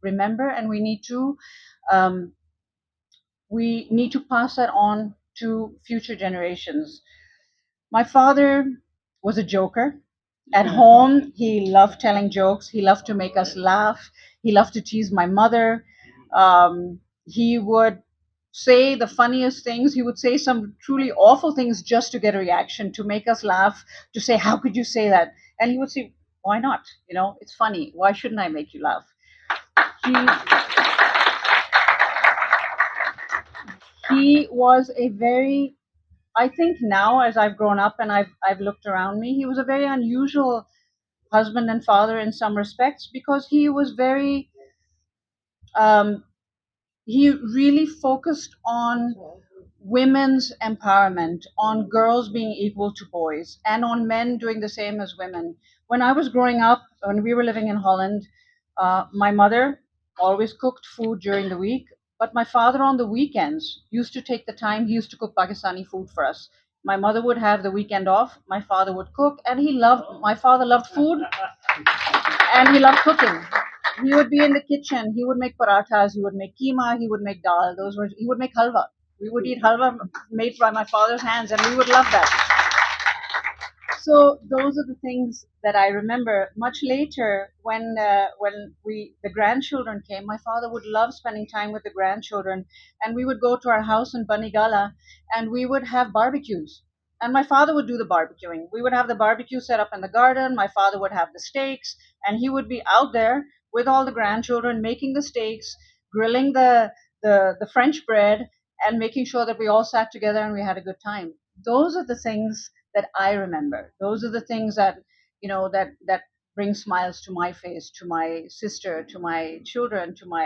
remember, and um, we need to pass that on to future generations. My father was a joker. At home, he loved telling jokes. He loved to make us laugh. He loved to tease my mother. He would say the funniest things. He would say some truly awful things just to get a reaction, to make us laugh, to say, "How could you say that?" And he would say, "Why not? You know, it's funny. Why shouldn't I make you laugh?" He, he was a very, I think now as I've grown up and I've looked around me, he was a very unusual husband and father in some respects, because he was very um, he really focused on women's empowerment, on girls being equal to boys, and on men doing the same as women. When I was growing up, when we were living in Holland, my mother always cooked food during the week, but my father on the weekends used to take the time. He used to cook Pakistani food for us. My mother would have the weekend off. My father would cook, and my father loved food, and he loved cooking. He would be in the kitchen. He would make parathas. He would make keema. He would make dal. He would make halwa. We would eat halwa made by my father's hands, and we would love that. So those are the things that I remember. Much later, when the grandchildren came, my father would love spending time with the grandchildren, and we would go to our house in Banigala, and we would have barbecues. And my father would do the barbecuing. We would have the barbecue set up in the garden. My father would have the steaks, and he would be out there with all the grandchildren making the steaks, grilling the French bread, and making sure that we all sat together and we had a good time. Those are the things that I remember. Those are the things that that bring smiles to my face, to my sister, to my children, to my